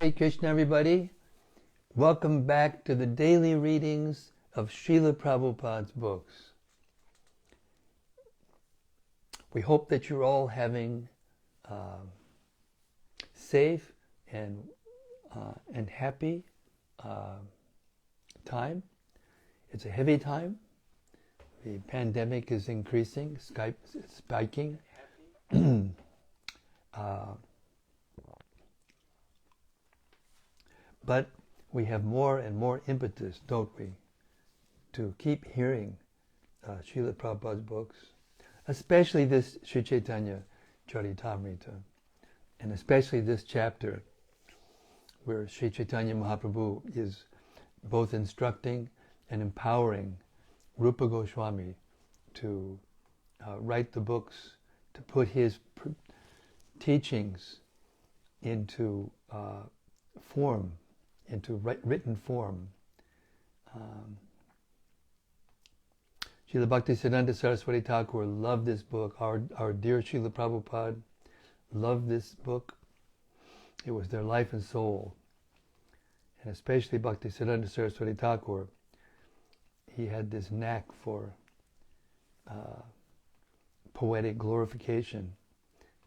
Hare Krishna, everybody. Welcome back to the daily readings of Srila Prabhupada's books. We hope that you're all having safe and happy time. It's a heavy time. The pandemic is increasing, spiking. But we have more and more impetus, don't we, to keep hearing Srila Prabhupada's books, especially this Sri Caitanya-caritämrta, and especially this chapter where Sri Chaitanya Mahäprabhu is both instructing and empowering Rüpa Gosvämi to write the books, to put his teachings into form, into written form. Srila Bhaktisiddhanta Saraswati Thakur loved this book. Our dear Srila Prabhupada loved this book. It was their life and soul. And especially Bhaktisiddhanta Saraswati Thakur, he had this knack for poetic glorification.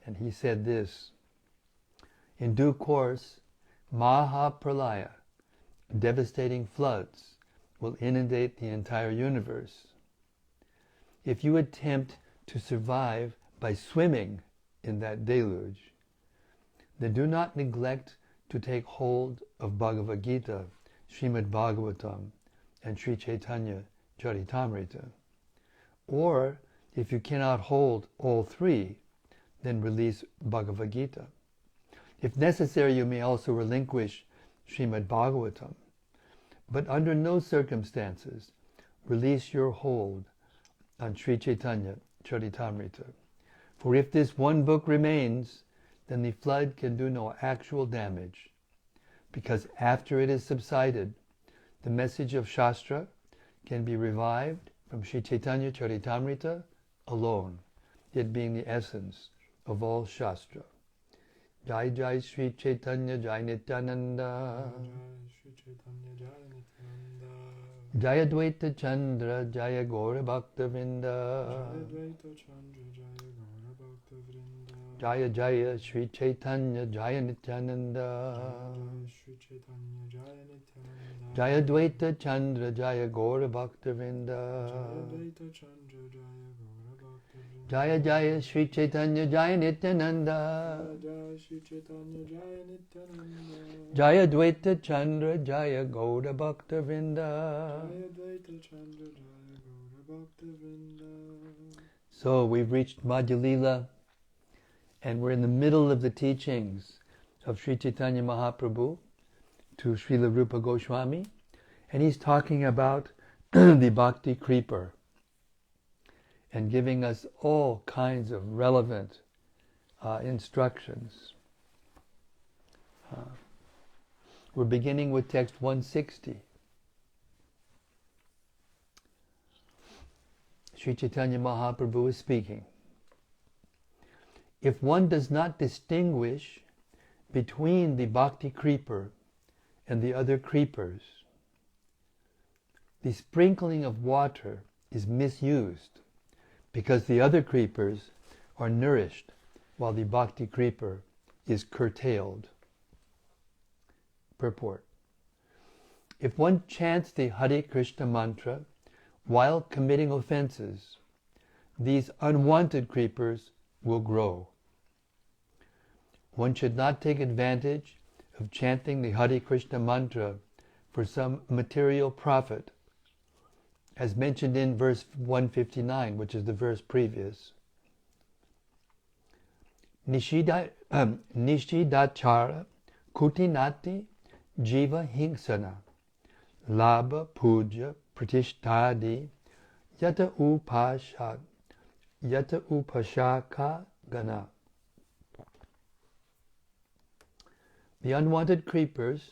And he said this: in due course, Mahäpralaya, devastating floods, will inundate the entire universe. If you attempt to survive by swimming in that deluge, then do not neglect to take hold of Bhagavad Gita, Srimad Bhagavatam, and Sri Caitanya-caritämrta. Or, if you cannot hold all three, then release Bhagavad Gita. If necessary, you may also relinquish Srimad Bhagavatam, but under no circumstances release your hold on Sri Caitanya-caritämrta. For if this one book remains, then the flood can do no actual damage, because after it has subsided, the message of Shastra can be revived from Sri Caitanya-caritämrta alone, it being the essence of all Shastra. Jai Jai Sri Chaitanya Jai Nityananda Jaya Dvaita Chandra Jaya Gaura Bhakta Vrinda Jaya Jaya Sri Chaitanya Jaya Nityananda Jaya Dvaita Chandra Jaya Gaura Bhakta Vrinda Jaya Jaya Sri Chaitanya Jaya Nityananda Jaya Dvaita Chandra Jaya Gaura Bhakta Vrinda. So we've reached Madhya-lila, and we're in the middle of the teachings of Sri Chaitanya Mahäprabhu to Srila Rüpa Gosvämi, and he's talking about the bhakti creeper and giving us all kinds of relevant instructions. We're beginning with text 160. Sri Chaitanya Mahäprabhu is speaking. If one does not distinguish between the bhakti creeper and the other creepers, the sprinkling of water is misused, because the other creepers are nourished while the bhakti creeper is curtailed. Purport. If one chants the Hare Krishna mantra while committing offenses, these unwanted creepers will grow. One should not take advantage of chanting the Hare Krishna mantra for some material profit, as mentioned in verse 159, which is the verse previous. Nishidachara kutinati jiva hingsana labha puja pratishtadi yata upashaka gana. The unwanted creepers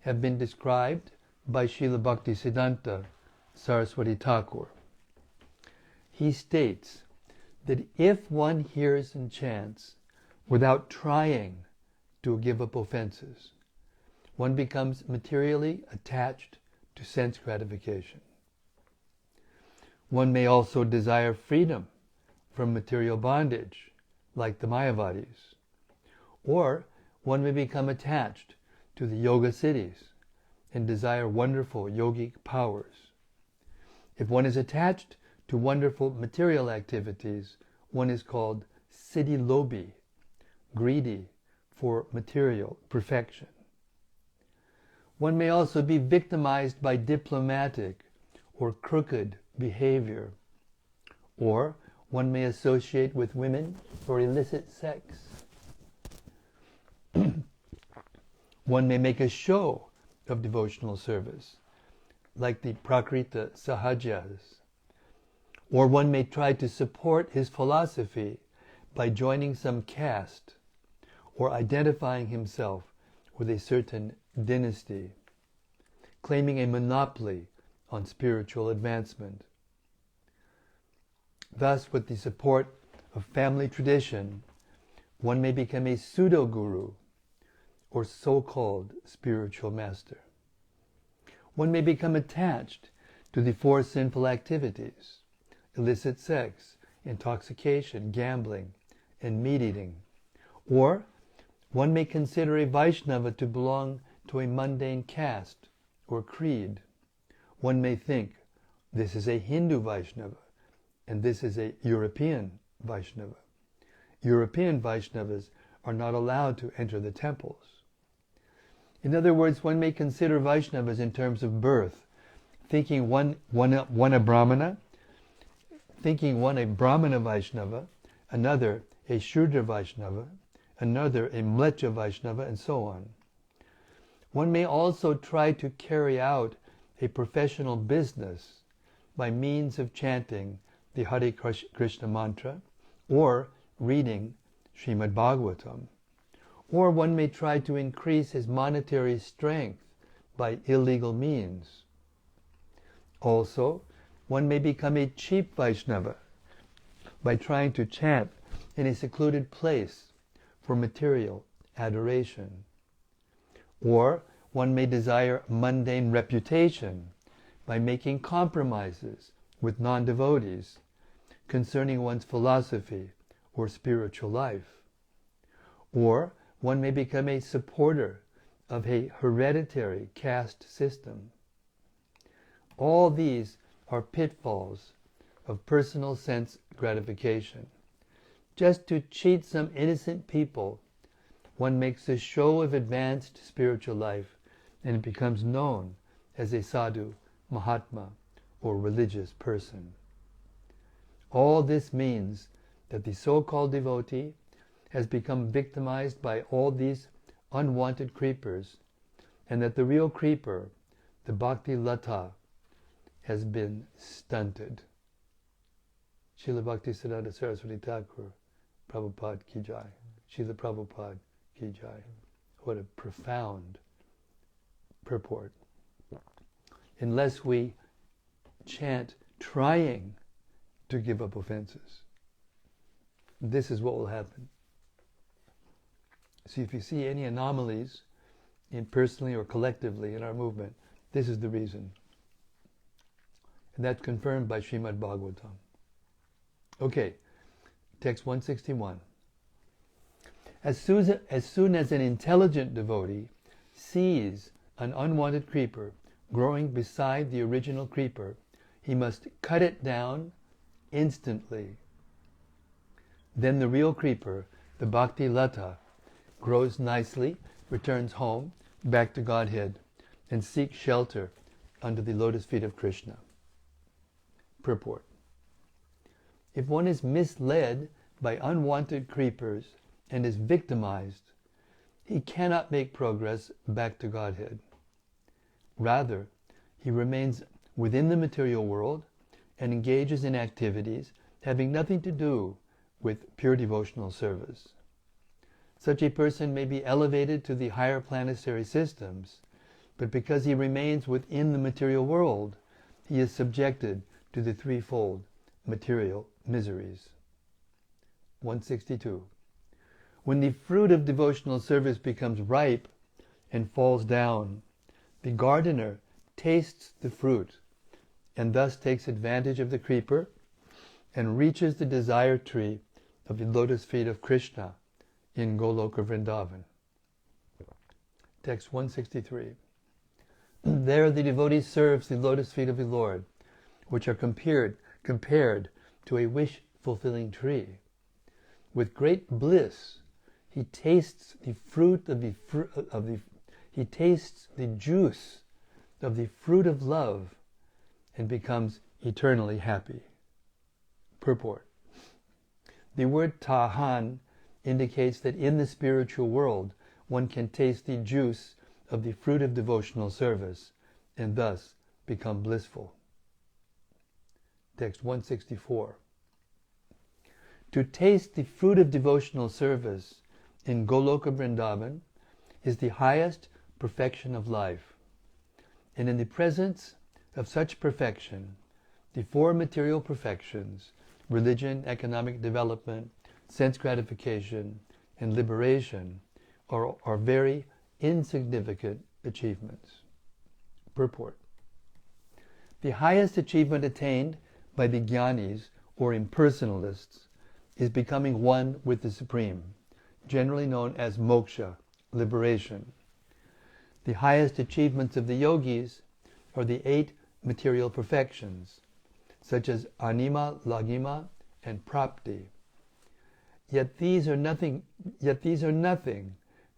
have been described by Srila Bhaktisiddhanta Saraswati Thakur. He states that if one hears and chants without trying to give up offenses, one becomes materially attached to sense gratification. One may also desire freedom from material bondage, like the Mayavadis. Or one may become attached to the yoga cities and desire wonderful yogic powers. If one is attached to wonderful material activities, one is called siddhi-lobhi, greedy for material perfection. One may also be victimized by diplomatic or crooked behavior, or one may associate with women for illicit sex. One may make a show of devotional service, like the Prakrita Sahajas, or one may try to support his philosophy by joining some caste or identifying himself with a certain dynasty, claiming a monopoly on spiritual advancement. Thus, with the support of family tradition, one may become a pseudo-guru or so-called spiritual master. One may become attached to the four sinful activities: illicit sex, intoxication, gambling, and meat-eating. Or one may consider a Vaishnava to belong to a mundane caste or creed. One may think, this is a Hindu Vaishnava, and this is a European Vaishnava. European Vaishnavas are not allowed to enter the temples. In other words, one may consider Vaishnavas in terms of birth, thinking one a Brahmana, thinking one a Brahmana Vaishnava, another a Shudra Vaishnava, another a Mlecha Vaishnava, and so on. One may also try to carry out a professional business by means of chanting the Hare Krishna mantra or reading Srimad Bhagavatam. Or one may try to increase his monetary strength by illegal means. Also, one may become a cheap Vaishnava by trying to chant in a secluded place for material adoration. Or one may desire mundane reputation by making compromises with non-devotees concerning one's philosophy or spiritual life. Or one may become a supporter of a hereditary caste system. All these are pitfalls of personal sense gratification. Just to cheat some innocent people, one makes a show of advanced spiritual life, and it becomes known as a sadhu, mahatma, or religious person. All this means that the so-called devotee has become victimized by all these unwanted creepers, and that the real creeper, the bhakti lata, has been stunted. Srila Bhaktisiddhanta Saraswati Thakur, Prabhupada ki jai. Srila Prabhupada ki jai. What a profound purport. Unless we chant trying to give up offenses, this is what will happen. See, if you see any anomalies, personally or collectively in our movement, this is the reason. And that's confirmed by Srimad Bhagavatam. Okay, text 161. As soon as an intelligent devotee sees an unwanted creeper growing beside the original creeper, he must cut it down instantly. Then the real creeper, the bhakti lata, grows nicely, returns home, back to Godhead, and seeks shelter under the lotus feet of Krishna. Purport. If one is misled by unwanted creepers and is victimized, he cannot make progress back to Godhead. Rather, he remains within the material world and engages in activities having nothing to do with pure devotional service. Such a person may be elevated to the higher planetary systems, but because he remains within the material world, he is subjected to the threefold material miseries. 162. When the fruit of devotional service becomes ripe and falls down, the gardener tastes the fruit and thus takes advantage of the creeper and reaches the desired tree of the lotus feet of Krishna in Goloka Vrindavan. Text 163. There the devotee serves the lotus feet of the Lord, which are compared to a wish-fulfilling tree. With great bliss, he tastes the he tastes the juice of the fruit of love and becomes eternally happy. Purport. The word tahan indicates that in the spiritual world one can taste the juice of the fruit of devotional service and thus become blissful. Text 164. To taste the fruit of devotional service in Goloka Vrindavan is the highest perfection of life. And in the presence of such perfection, the four material perfections, religion, economic development, sense gratification, and liberation, are very insignificant achievements. Purport. The highest achievement attained by the jnanis or impersonalists is becoming one with the Supreme, generally known as moksha, liberation. The highest achievements of the yogis are the 8 material perfections, such as anima, lagima, and prapti. Yet these are nothing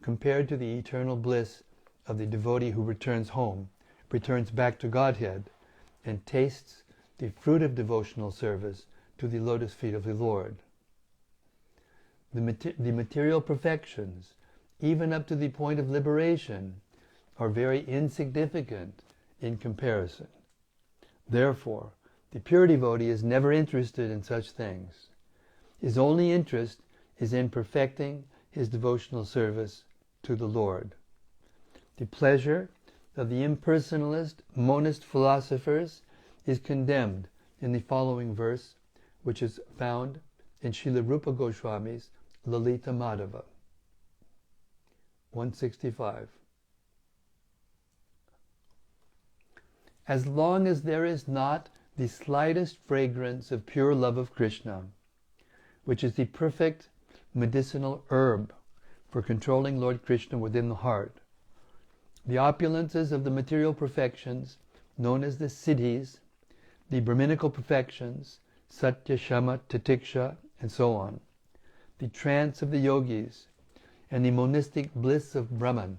compared to the eternal bliss of the devotee who returns home, returns back to Godhead, and tastes the fruit of devotional service to the lotus feet of the Lord. The material perfections, even up to the point of liberation, are very insignificant in comparison. Therefore, the pure devotee is never interested in such things. His only interest is in perfecting his devotional service to the Lord. The pleasure of the impersonalist, monist philosophers is condemned in the following verse, which is found in Srila Rüpa Goswami's Lalita Madhava. 165. As long as there is not the slightest fragrance of pure love of Krishna, which is the perfect medicinal herb for controlling Lord Krishna within the heart, the opulences of the material perfections, known as the siddhis, the Brahminical perfections, satya, shama, titiksha, and so on, the trance of the yogis, and the monistic bliss of Brahman,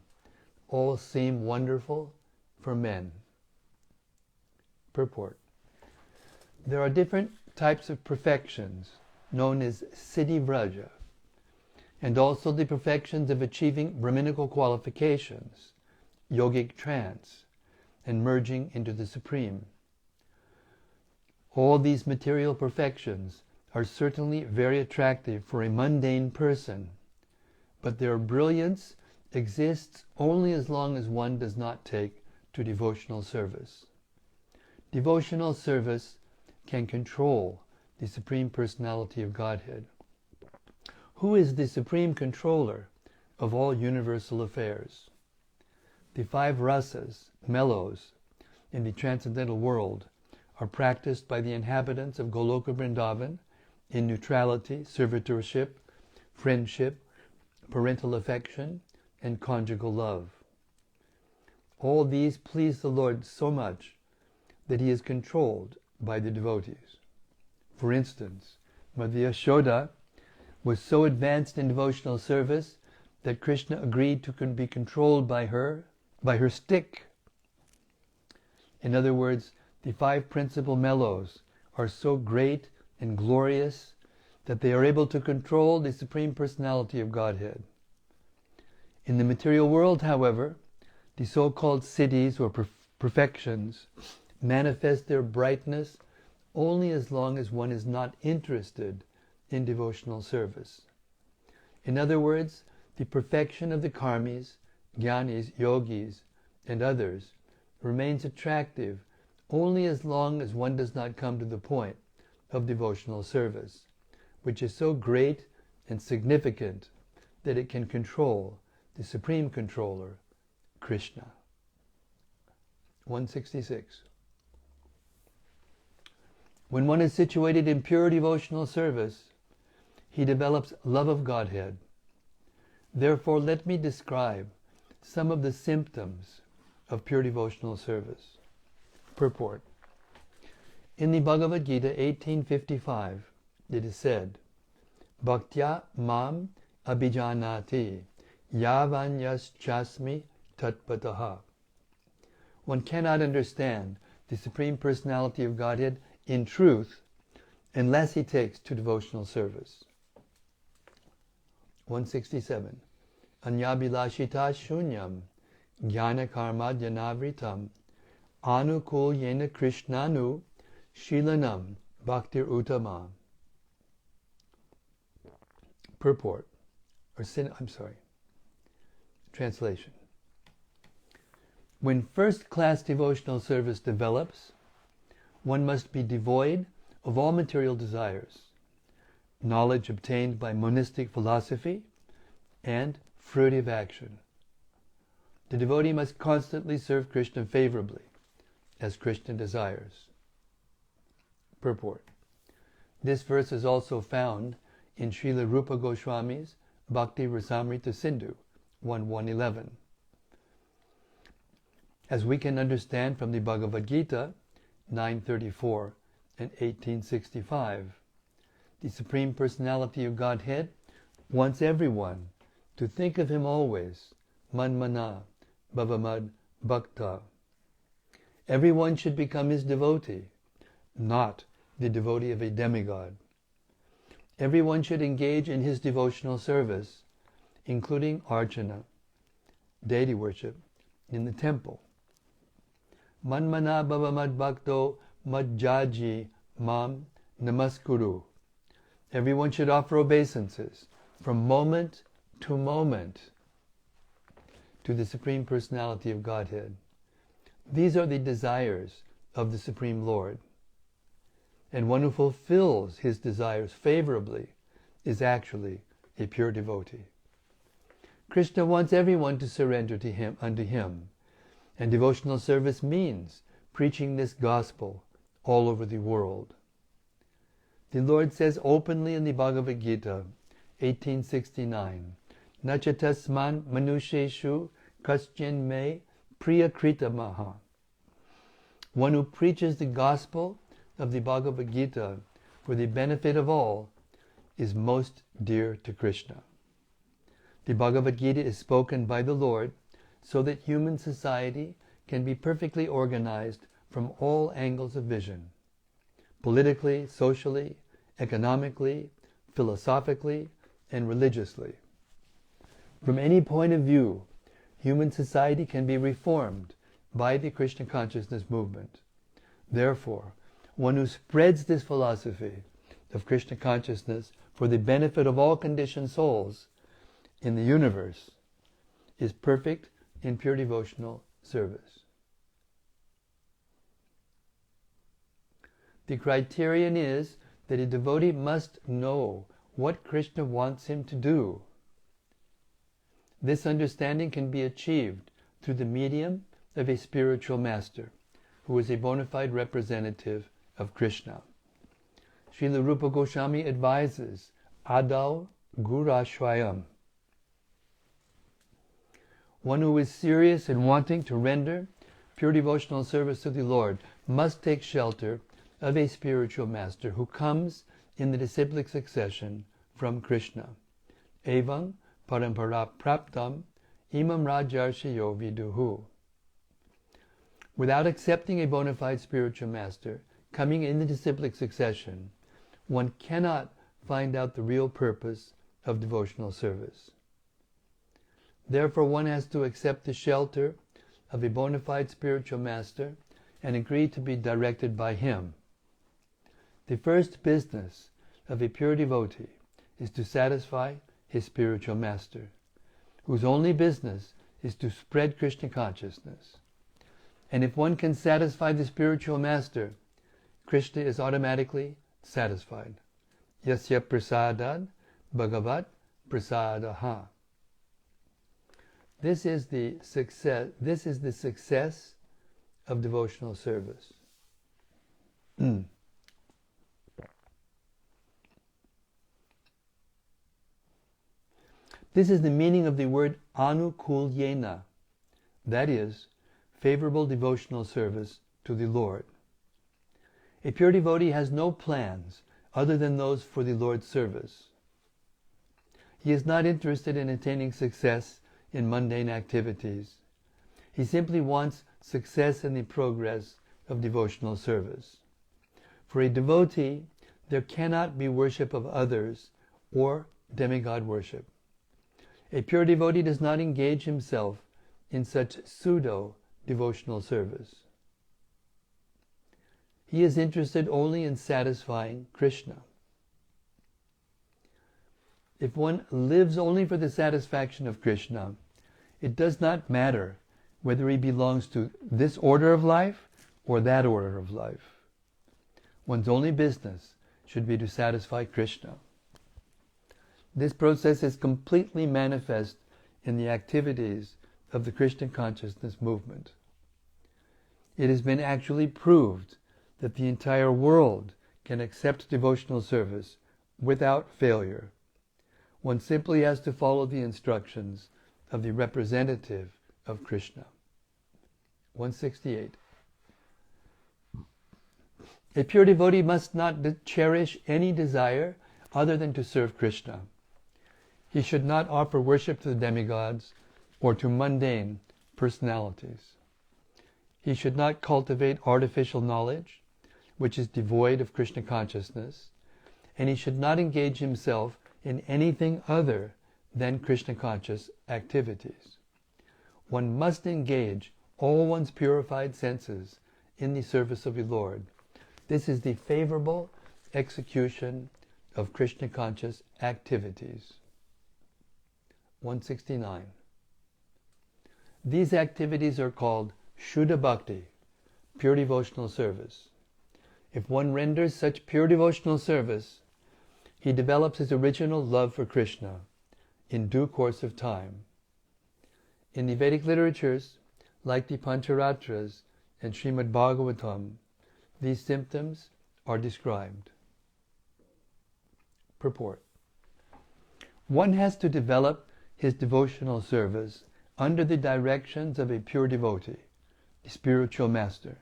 all seem wonderful for men. Purport. There are different types of perfections, known as siddhi vraja, and also the perfections of achieving Brahminical qualifications, yogic trance, and merging into the Supreme. All these material perfections are certainly very attractive for a mundane person, but their brilliance exists only as long as one does not take to devotional service. Devotional service can control the Supreme Personality of Godhead. Who is the Supreme Controller of all universal affairs? The 5 rasas, mellows, in the transcendental world are practiced by the inhabitants of Goloka Vrindavan in neutrality, servitorship, friendship, parental affection, and conjugal love. All these please the Lord so much that he is controlled by the devotees. For instance, Madhya-lila was so advanced in devotional service that Krishna agreed to be controlled by her stick. In other words, the 5 principal mellows are so great and glorious that they are able to control the Supreme Personality of Godhead. In the material world, however, the so-called siddhis or perfections manifest their brightness only as long as one is not interested in devotional service. In other words, the perfection of the karmis, jnanis, yogis, and others remains attractive only as long as one does not come to the point of devotional service, which is so great and significant that it can control the Supreme Controller, Krishna. 166. When one is situated in pure devotional service, he develops love of Godhead. Therefore, let me describe some of the symptoms of pure devotional service. Purport. In the Bhagavad Gita 18:55, it is said, Bhaktya mam abhijanati yavanyas chasmi tatpataha. One cannot understand the Supreme Personality of Godhead in truth unless he takes to devotional service. 167. Anyabhilashita shunyam jnana karma dhanavritam anukul yena krishnanu shilanam bhaktir uttama. Purport. Translation. When first-class devotional service develops, one must be devoid of all material desires, knowledge obtained by monistic philosophy, and fruitive action. The devotee must constantly serve Krishna favorably, as Krishna desires. Purport. This verse is also found in Srila Rüpa Goswami's Bhakti Rasamrita Sindhu 1.1.11. As we can understand from the Bhagavad Gita 9.34 and 18.65, the Supreme Personality of Godhead wants everyone to think of Him always, manmana, bhavamad, bhakta. Everyone should become His devotee, not the devotee of a demigod. Everyone should engage in His devotional service, including archana, deity worship, in the temple. Manmana bhavamad bhakto madjaji mam namaskuru. Everyone should offer obeisances from moment to moment to the Supreme Personality of Godhead. These are the desires of the Supreme Lord. And one who fulfills his desires favorably is actually a pure devotee. Krishna wants everyone to surrender to him, unto Him, and devotional service means preaching this gospel all over the world. The Lord says openly in the Bhagavad Gita 18:69, Nachatasman manusheshu kaschin me priyakritamaha. One who preaches the gospel of the Bhagavad Gita for the benefit of all is most dear to Krishna. The Bhagavad Gita is spoken by the Lord so that human society can be perfectly organized from all angles of vision, politically, socially, economically, philosophically, and religiously. From any point of view, human society can be reformed by the Krishna consciousness movement. Therefore, one who spreads this philosophy of Krishna consciousness for the benefit of all conditioned souls in the universe is perfect in pure devotional service. The criterion is that a devotee must know what Krishna wants him to do. This understanding can be achieved through the medium of a spiritual master, who is a bona fide representative of Krishna. Srila Rüpa Goswami advises, Adau Gurashvayam. One who is serious in wanting to render pure devotional service to the Lord must take shelter of a spiritual master who comes in the disciplic succession from Krishna. Evang parampara praptam imam rajarshayo viduhu. Without accepting a bona fide spiritual master coming in the disciplic succession, one cannot find out the real purpose of devotional service. Therefore, one has to accept the shelter of a bona fide spiritual master and agree to be directed by him. The first business of a pure devotee is to satisfy his spiritual master, whose only business is to spread Krishna consciousness. And if one can satisfy the spiritual master, Krishna is automatically satisfied. Yasya prasadad bhagavat prasadaha. This is the success of devotional service. This is the meaning of the word anukulyena, that is, favorable devotional service to the Lord. A pure devotee has no plans other than those for the Lord's service. He is not interested in attaining success in mundane activities. He simply wants success in the progress of devotional service. For a devotee, there cannot be worship of others or demigod worship. A pure devotee does not engage himself in such pseudo-devotional service. He is interested only in satisfying Krishna. If one lives only for the satisfaction of Krishna, it does not matter whether he belongs to this order of life or that order of life. One's only business should be to satisfy Krishna. This process is completely manifest in the activities of the Krishna consciousness movement. It has been actually proved that the entire world can accept devotional service without failure. One simply has to follow the instructions of the representative of Krishna. 168. A pure devotee must not cherish any desire other than to serve Krishna. He should not offer worship to the demigods or to mundane personalities. He should not cultivate artificial knowledge, which is devoid of Krishna consciousness, and he should not engage himself in anything other than Krishna conscious activities. One must engage all one's purified senses in the service of the Lord. This is the favorable execution of Krishna conscious activities. 169. These activities are called Shuddha Bhakti, pure devotional service. If one renders such pure devotional service, he develops his original love for Krishna in due course of time. In the Vedic literatures, like the Pancharatras and Srimad Bhagavatam, these symptoms are described. Purport. One has to develop his devotional service under the directions of a pure devotee, a spiritual master,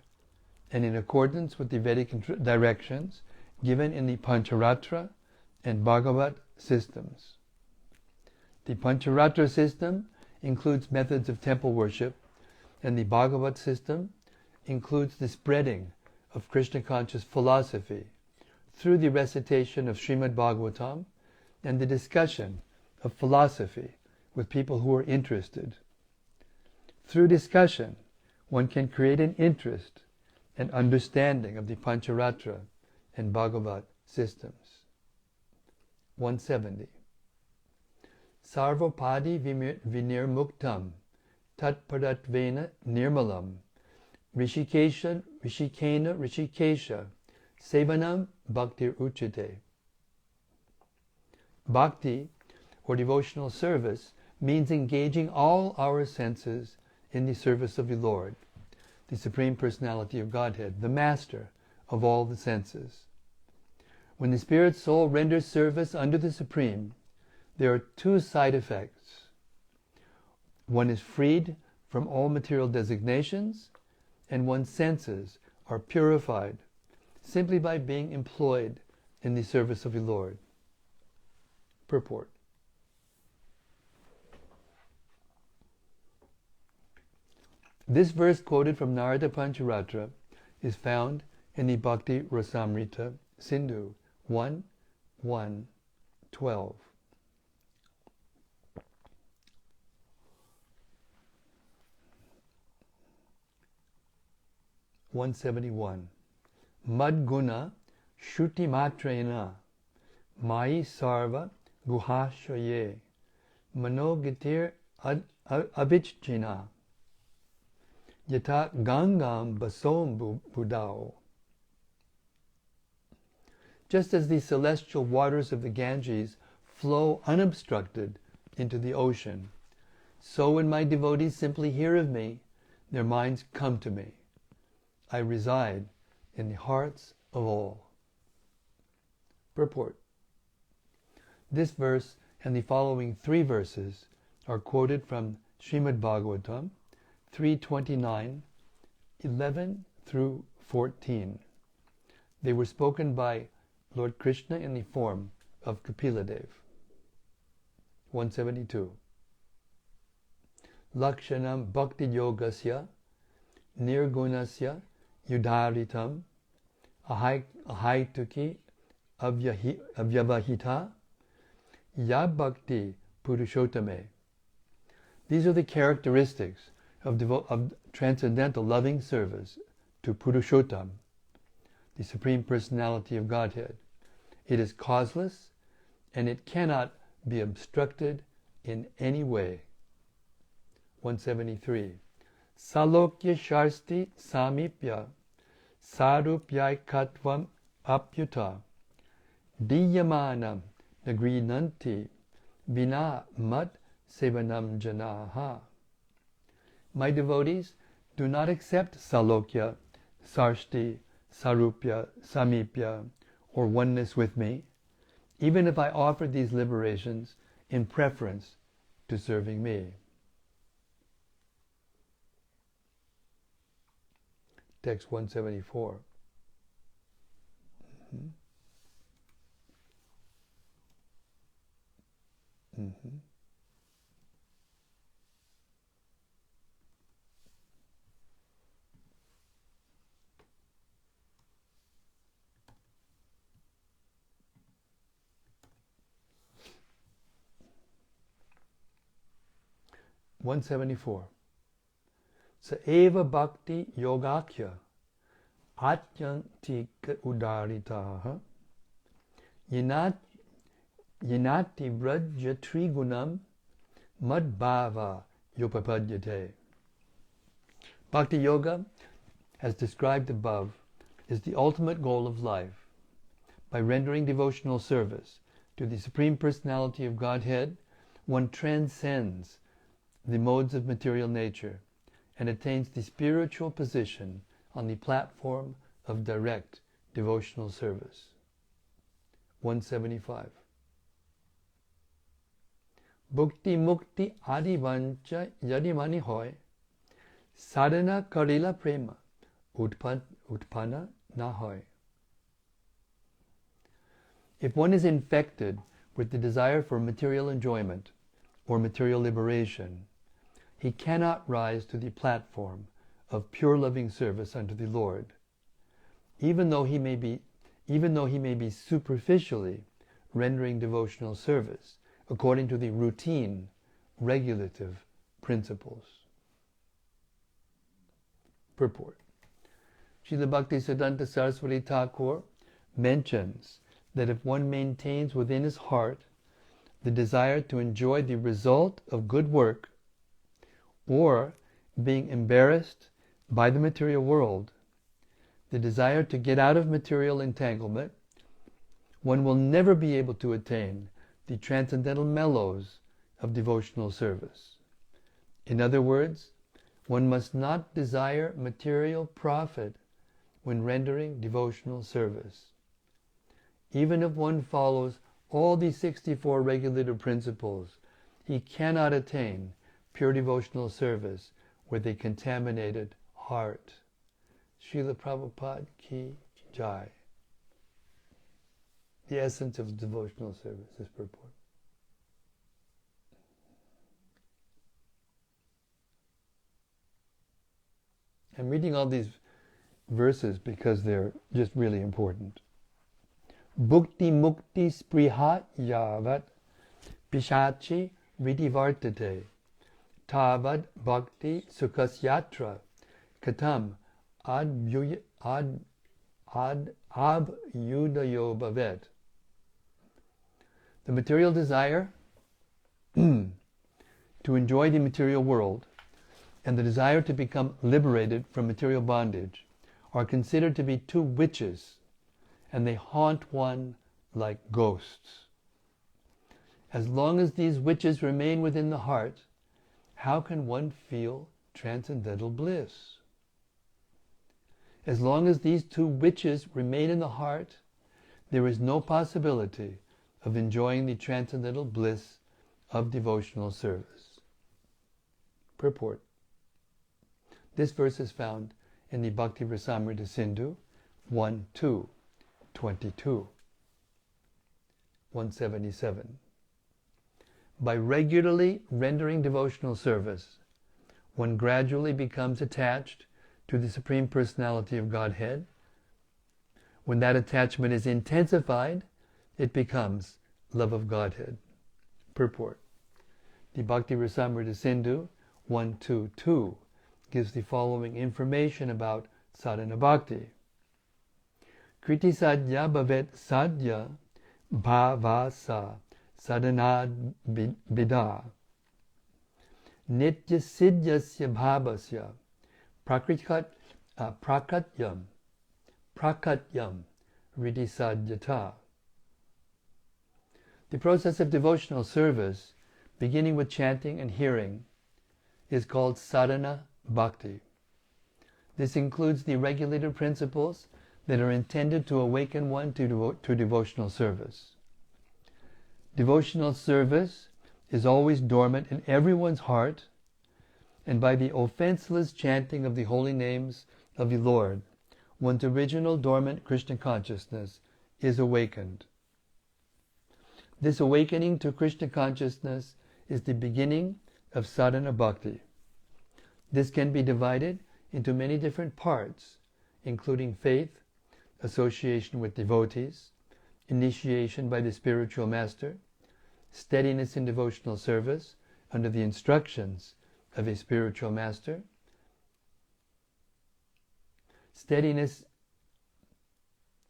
and in accordance with the Vedic directions given in the Pancharatra and Bhagavat systems. The Pancharatra system includes methods of temple worship, and the Bhagavat system includes the spreading of Krishna conscious philosophy through the recitation of Srimad Bhagavatam and the discussion of philosophy with people who are interested. Through discussion, one can create an interest and understanding of the Pancharatra and Bhagavat systems. 170. Sarvapadi vinirmuktam tatpadatvena nirmalam rishikena rishikesha sevanam bhaktir uchate. Bhakti, or devotional service, means engaging all our senses in the service of the Lord, the Supreme Personality of Godhead, the Master of all the senses. When the spirit soul renders service under the Supreme, there are two side effects. One is freed from all material designations, and one's senses are purified simply by being employed in the service of the Lord. Purport. This verse quoted from Narada Pancharatra is found in the Bhakti Rasamrita Sindhu 1:1-12. (171) Madguna Shruti Matrena Mai Sarva Guhashaye Manogatir Avichjina Yata Gangam Basom Budao. Just as the celestial waters of the Ganges flow unobstructed into the ocean, So when my devotees simply hear of me, their minds come to me. I reside in the hearts of all. Purport. This verse and the following 3 verses are quoted from Srimad Bhagavatam 3:29, 11 through 14. They were spoken by Lord Krishna in the form of Kapiladev. 172. Lakshanam bhakti yogasya nirgunasya yudharitam ahaituki avyavahita ya bhakti purushottame. These are the characteristics of transcendental loving service to Purushottam, the Supreme Personality of Godhead. It is causeless and it cannot be obstructed in any way. 173. Salokya sharsti samipya sarupyaikatvam apyuta diyamanam nagrinanti vina mat sevanam janaha. My devotees do not accept salokya, sarshti, sarupya, samipya, or oneness with me, even if I offer these liberations in preference to serving me. Text 174. Mm-hmm. Mm-hmm. 174. Sa eva bhakti yogakya atyantika udaritaha yanati vrajya trigunam madbhava yopapadyate. Bhakti yoga, as described above, is the ultimate goal of life. By rendering devotional service to the Supreme Personality of Godhead, one transcends the modes of material nature and attains the spiritual position on the platform of direct devotional service. 175. Bhukti mukti adi vancha yadimani hoy sadhana karila prema utpana na hoy. If one is infected with the desire for material enjoyment or material liberation, he cannot rise to the platform of pure loving service unto the Lord, even though he may be superficially rendering devotional service according to the routine regulative principles. Purport. Srila Bhaktisiddhanta Saraswati Thakur mentions that if one maintains within his heart the desire to enjoy the result of good work, or being embarrassed by the material world, the desire to get out of material entanglement, one will never be able to attain the transcendental mellows of devotional service. In other words, one must not desire material profit when rendering devotional service. Even if one follows all the 64 regulative principles, he cannot attain pure devotional service with a contaminated heart. Srila Prabhupada ki jai. The essence of devotional service is purport. I'm reading all these verses because they're just really important. Bhukti mukti spriha yavat pishachi vidivartate tavad bhakti sukasyatra katam abhyudayo bhavet. The material desire to enjoy the material world and the desire to become liberated from material bondage are considered to be two witches, and they haunt one like ghosts. As long as these witches remain within the heart, how can one feel transcendental bliss? As long as these two witches remain in the heart, there is no possibility of enjoying the transcendental bliss of devotional service. Purport. This verse is found in the Bhakti Rasamrita Sindhu 1.2, 22, 177. By regularly rendering devotional service, one gradually becomes attached to the Supreme Personality of Godhead. When that attachment is intensified, it becomes love of Godhead. Purport. The Bhakti Rasamrita Sindhu 1.2.2 gives the following information about sadhana bhakti. Kriti sadhya bhavet sadhya bhavasa sadhana bida nitya siddhyasya bhavasya prakatyam riti sadhyata. The process of devotional service, beginning with chanting and hearing, is called sadhana bhakti. This includes the regulated principles that are intended to awaken one to devotional service. Devotional service is always dormant in everyone's heart, and by the offenseless chanting of the holy names of the Lord, one's original dormant Krishna consciousness is awakened. This awakening to Krishna consciousness is the beginning of sadhana bhakti. This can be divided into many different parts, including faith, association with devotees, initiation by the spiritual master, steadiness in devotional service under the instructions of a spiritual master, steadiness.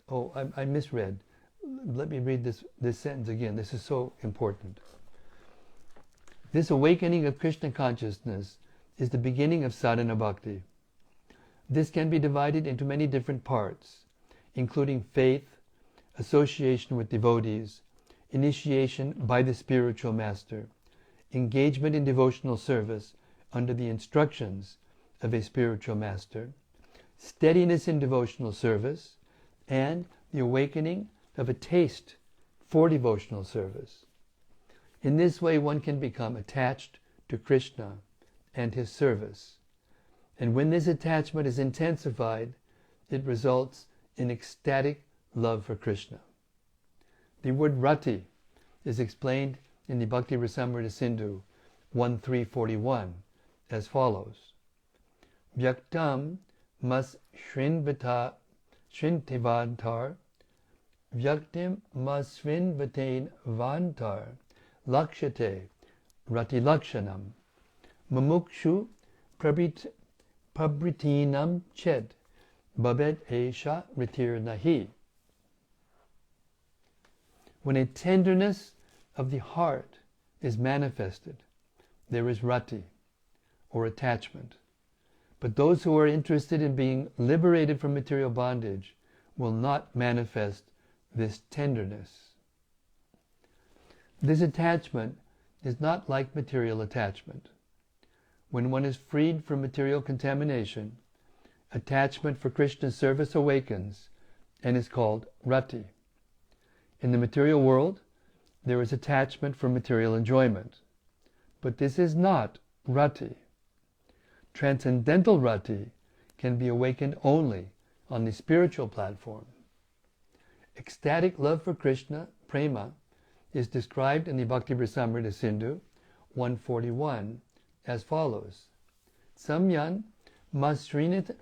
I misread. Let me read this sentence again. This is so important. This awakening of Krishna consciousness is the beginning of sadhana bhakti. This can be divided into many different parts, including faith, association with devotees, initiation by the spiritual master, engagement in devotional service under the instructions of a spiritual master, steadiness in devotional service, and the awakening of a taste for devotional service. In this way, one can become attached to Krishna and his service. And when this attachment is intensified, it results in ecstatic love for Krishna. The word rati is explained in the Bhakti Rasamrita Sindhu 1.3.41 as follows. Vyaktam mas shrinvatar vyaktim mas shrinvatain vantar lakshate rati lakshanam mamukshu prabritinam ched babet esha ritir nahi. When a tenderness of the heart is manifested, there is rati, or attachment. But those who are interested in being liberated from material bondage will not manifest this tenderness. This attachment is not like material attachment. When one is freed from material contamination, attachment for Krishna's service awakens and is called rati. In the material world, there is attachment for material enjoyment. But this is not rati. Transcendental rati can be awakened only on the spiritual platform. Ecstatic love for Krishna, prema, is described in the Bhakti Rasamrita Sindhu 141 as follows. Samyan masrinita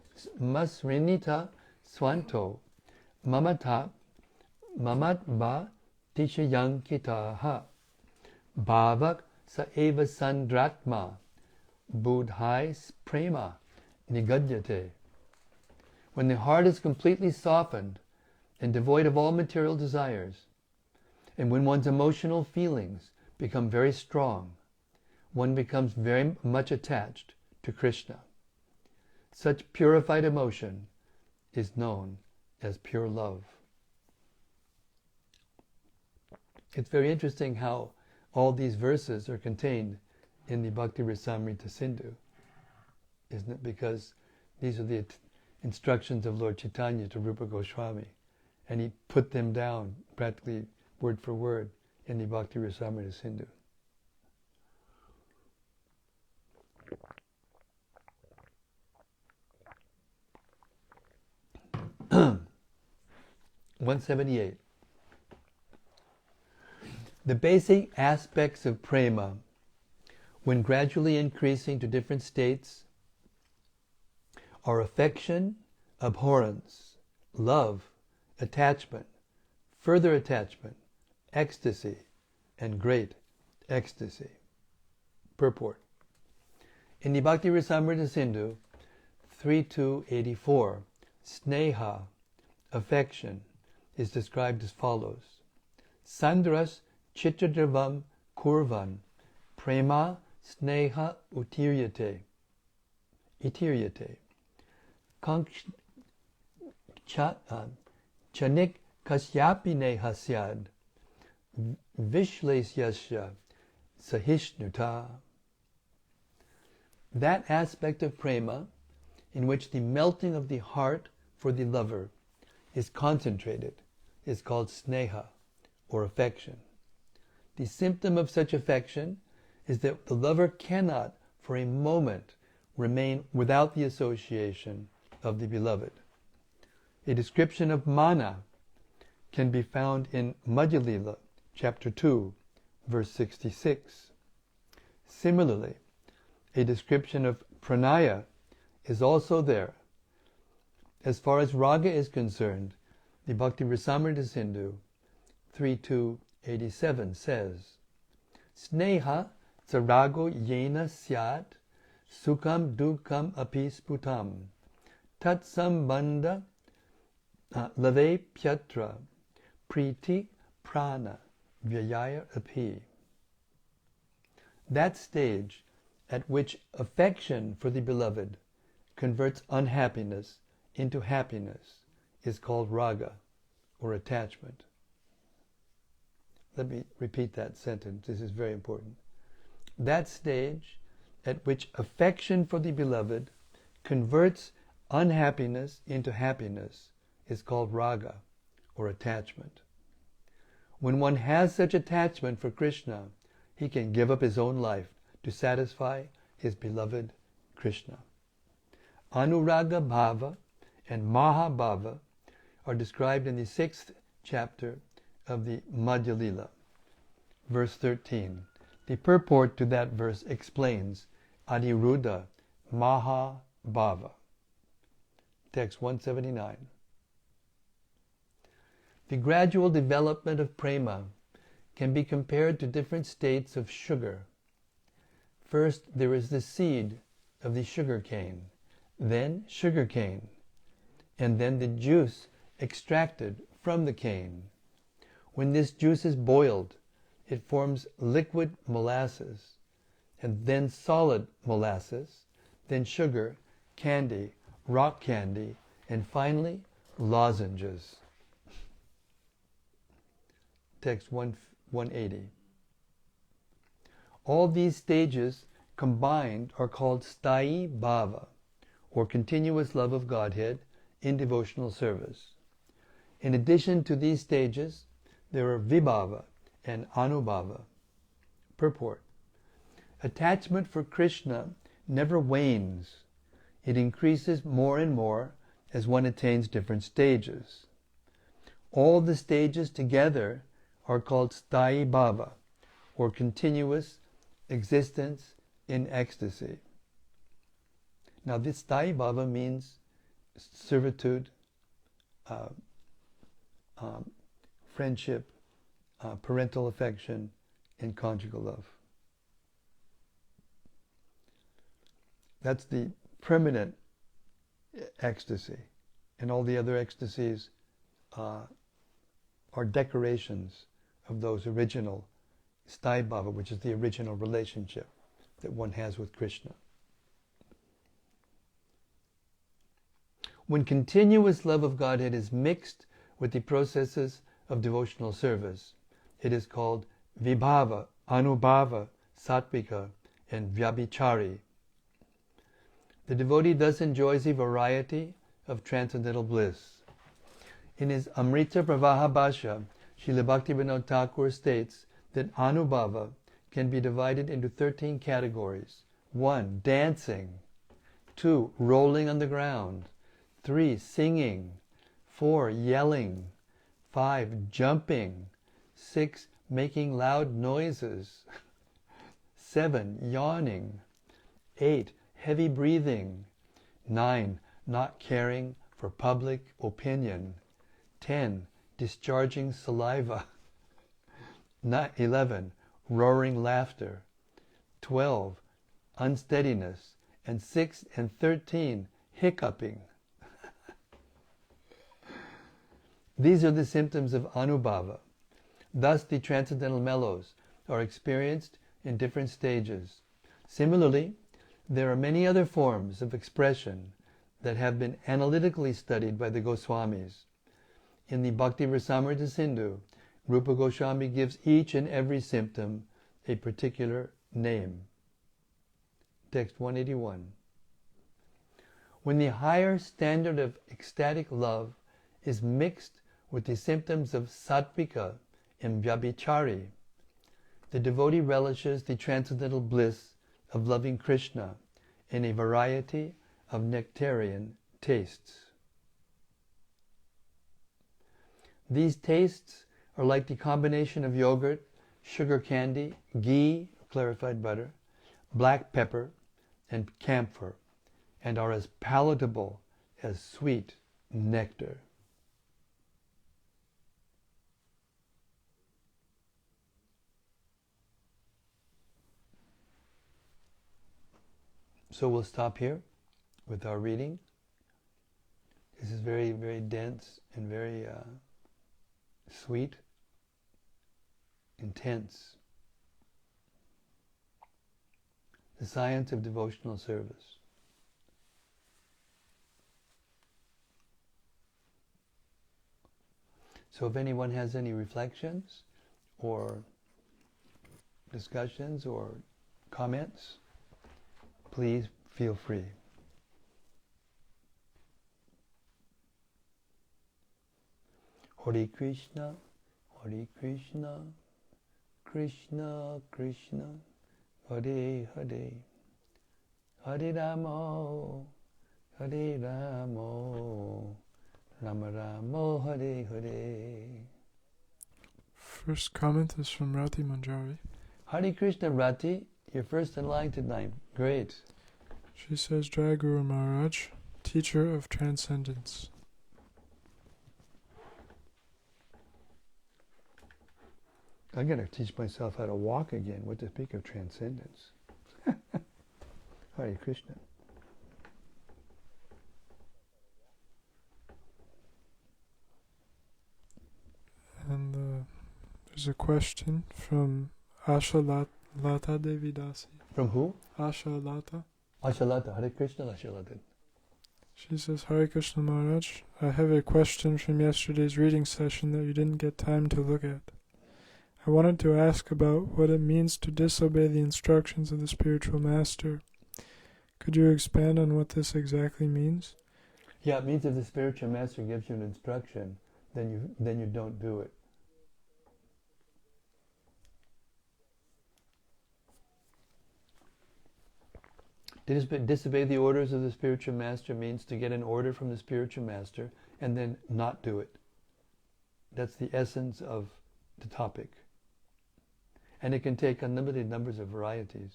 swanto mamata mamatva tishayankitaha bhavak sa eva sandratma budhai prema nigadyate. When the heart is completely softened and devoid of all material desires, and when one's emotional feelings become very strong, one becomes very much attached to Krishna. Such purified emotion is known as pure love. It's very interesting how all these verses are contained in the Bhakti Rasamrita Sindhu, isn't it? Because these are the instructions of Lord Chaitanya to Rüpa Gosvämi, and he put them down practically word for word in the Bhakti Rasamrita Sindhu. (178) The basic aspects of prema, when gradually increasing to different states, are affection, abhorrence, love, attachment, further attachment, ecstasy, and great ecstasy. Purport. In the Bhakti Rasamrita Sindhu 3.2.84, sneha, affection, is described as follows. Sandras chittadravam kurvan prema sneha utiryate. Chanik kasyapine hasyad vishlesyasya sahishnuta. That aspect of prema in which the melting of the heart for the lover is concentrated is called sneha, or affection. The symptom of such affection is that the lover cannot for a moment remain without the association of the beloved. A description of mana can be found in Madhya-lila, chapter 2, verse 66. Similarly, a description of pranaya is also there. As far as raga is concerned, the Bhakti Rasamrita Sindhu 3.2.87 says, Sneha sarago yena syat sukham dukham api sputam tat sambandha lave pyatra priti prana vyaya api. That stage at which affection for the beloved converts unhappiness into happiness is called raga, or attachment. Let me repeat that sentence. This is very important. That stage at which affection for the beloved converts unhappiness into happiness is called raga, or attachment. When one has such attachment for Krishna, he can give up his own life to satisfy his beloved Krishna. Anuraga bhava and Mahabhava are described in the 6th chapter of the Madhya-lila, verse 13. The purport to that verse explains Aniruddha Mahabhava. Text 179. The gradual development of prema can be compared to different states of sugar. First, there is the seed of the sugar cane, then sugar cane, and then the juice extracted from the cane. When this juice is boiled, it forms liquid molasses, and then solid molasses, then sugar, candy, rock candy, and finally lozenges. Text 180. All these stages combined are called sthayi bhava, or continuous love of Godhead in devotional service. In addition to these stages, there are vibhava and anubhava. Purport. Attachment for Krishna never wanes. It increases more and more as one attains different stages. All the stages together are called sthayi bhava, or continuous existence in ecstasy. Now this sthayi bhava means servitude, friendship, parental affection, and conjugal love. That's the permanent ecstasy, and all the other ecstasies are decorations of those original sthayi bhava, which is the original relationship that one has with Krishna. When continuous love of Godhead is mixed with the processes of devotional service, it is called vibhava, anubhava, sattvika, and vyabhichari. The devotee thus enjoys a variety of transcendental bliss. In his Amrita Pravaha Bhasha, Srila Bhaktivinoda Thakur states that Anubhava can be divided into 13 categories. 1. Dancing. 2. Rolling on the ground. 3. Singing. 4. Yelling. 5. Jumping. 6. Making loud noises. 7. Yawning. 8. Heavy breathing. 9. Not caring for public opinion. 10. Discharging saliva. 11. Roaring laughter. 12. Unsteadiness. And 6 and 13. Hiccuping. These are the symptoms of Anubhava. Thus the transcendental mellows are experienced in different stages. Similarly, there are many other forms of expression that have been analytically studied by the Goswamis. In the Bhakti Rasamrita Sindhu, Rüpa Goswami gives each and every symptom a particular name. Text 181. When the higher standard of ecstatic love is mixed with the symptoms of sattvika and vyabhichari, the devotee relishes the transcendental bliss of loving Krishna in a variety of nectarian tastes. These tastes are like the combination of yogurt, sugar candy, ghee, clarified butter, black pepper, and camphor, and are as palatable as sweet nectar. So we'll stop here with our reading. This is very, very dense and very sweet, intense. The science of devotional service. So if anyone has any reflections or discussions or comments, please feel free. Hare Krishna, Krishna Krishna, Hare Hare, Hare Rama, Rama Rama, Hare Hare. First comment is from Rati Manjari. Hare Krishna, Rati, you're first in line tonight. Great. She says, Jai Guru Maharaj, teacher of transcendence. I'm going to teach myself how to walk again. What to speak of transcendence. Hare Krishna. And there's a question from Asha Lata Devi Dasi. From who? Asha Lata. Ashalata. Hare Krishna, Ashalata. She says, Hare Krishna Maharaj, I have a question from yesterday's reading session that you didn't get time to look at. I wanted to ask about what it means to disobey the instructions of the spiritual master. Could you expand on what this exactly means? Yeah, it means if the spiritual master gives you an instruction, then you don't do it. Disobey the orders of the spiritual master means to get an order from the spiritual master and then not do it. That's the essence of the topic. And it can take unlimited numbers of varieties.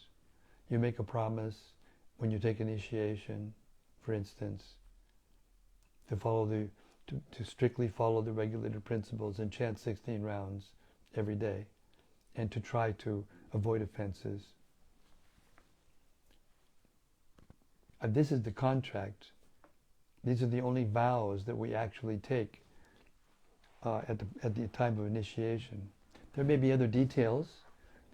You make a promise when you take initiation, for instance, to strictly follow the regulated principles and chant 16 rounds every day, and to try to avoid offenses. And this is the contract. These are the only vows that we actually take at the time of initiation. There may be other details.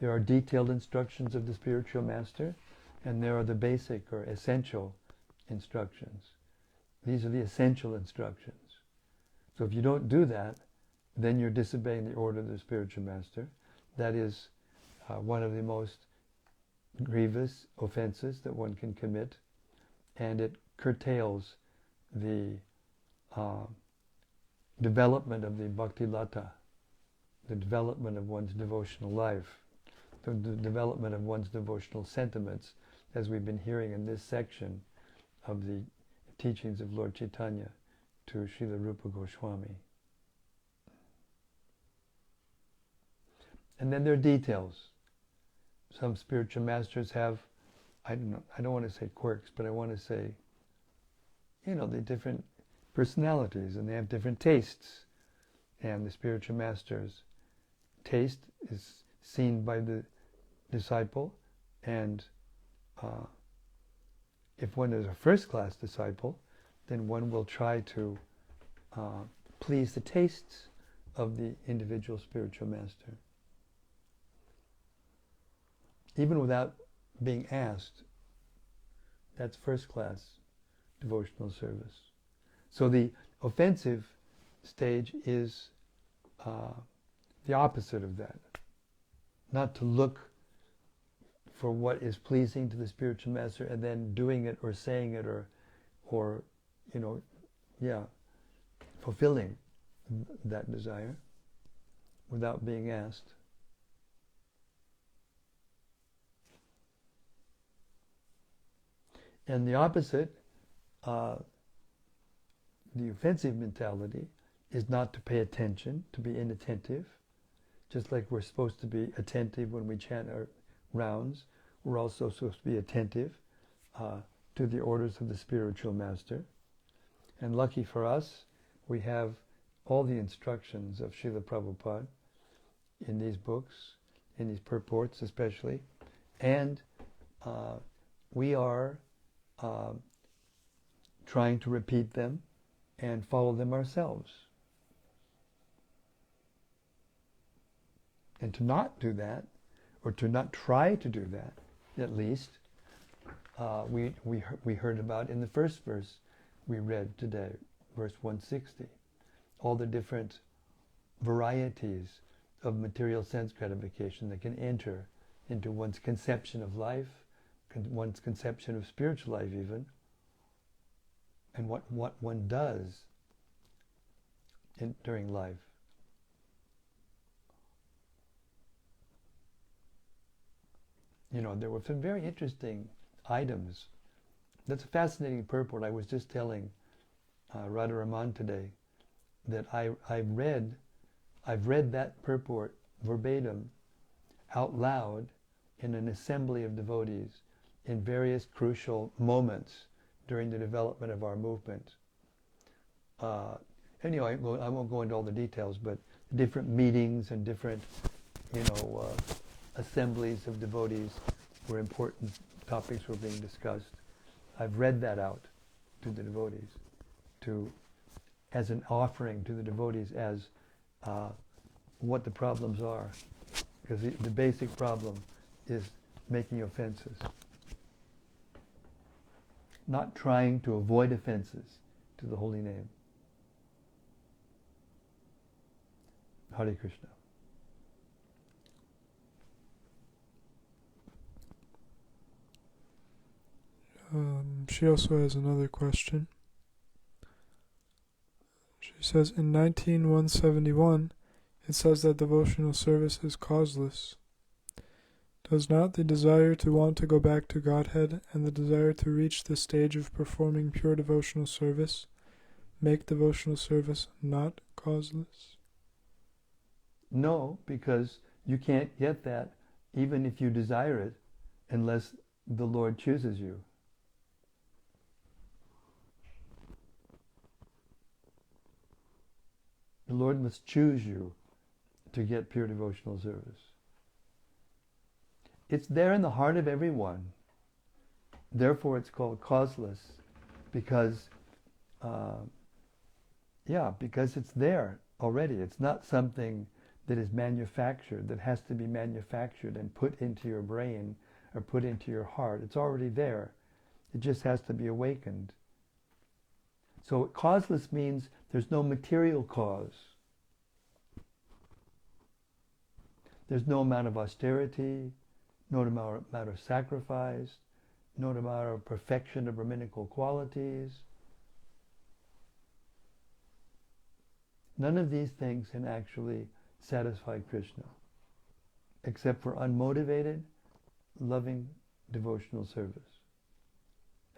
There are detailed instructions of the spiritual master, and there are the basic or essential instructions. These are the essential instructions. So if you don't do that, then you're disobeying the order of the spiritual master. That is one of the most grievous offenses that one can commit, and it curtails the development of the bhakti-lata, the development of one's devotional life, the development of one's devotional sentiments, as we've been hearing in this section of the teachings of Lord Chaitanya to Srila Rüpa Gosvämi. And then there are details. Some spiritual masters have, I don't want to say quirks, but I want to say, the different personalities, and they have different tastes. And the spiritual master's taste is seen by the disciple, and if one is a first-class disciple, then one will try to please the tastes of the individual spiritual master, even without being asked. That's first-class devotional service. So the offensive stage is the opposite of that. Not to look for what is pleasing to the spiritual master and then doing it or saying it or fulfilling that desire without being asked. And the opposite, the offensive mentality, is not to pay attention, to be inattentive. Just like we're supposed to be attentive when we chant our rounds, we're also supposed to be attentive to the orders of the spiritual master. And lucky for us, we have all the instructions of Srila Prabhupada in these books, in these purports especially, and we are trying to repeat them and follow them ourselves. And to not do that, or to not try to do that, at least, we heard about in the first verse we read today, verse 160, all the different varieties of material sense gratification that can enter into one's conception of life, one's conception of spiritual life even, and what one does during life. There were some very interesting items. That's a fascinating purport. I was just telling Radharaman today that I've read that purport verbatim out loud in an assembly of devotees in various crucial moments during the development of our movement. Anyway, I won't go into all the details, but different meetings and different, assemblies of devotees where important topics were being discussed. I've read that out to the devotees, as an offering to the devotees, as what the problems are, because the basic problem is making offenses, not trying to avoid offenses to the holy name. Hare Krishna. She also has another question. She says, in 19:171, it says that devotional service is causeless. Does not the desire to want to go back to Godhead and the desire to reach the stage of performing pure devotional service make devotional service not causeless? No, because you can't get that even if you desire it unless the Lord chooses you. The Lord must choose you to get pure devotional service. It's there in the heart of everyone. Therefore it's called causeless, because because it's there already. It's not something that is manufactured, that has to be manufactured and put into your brain or put into your heart. It's already there. It just has to be awakened. So causeless means there's no material cause. There's no amount of austerity, no amount of sacrifice, no amount of perfection of Brahminical qualities. None of these things can actually satisfy Krishna, except for unmotivated, loving, devotional service.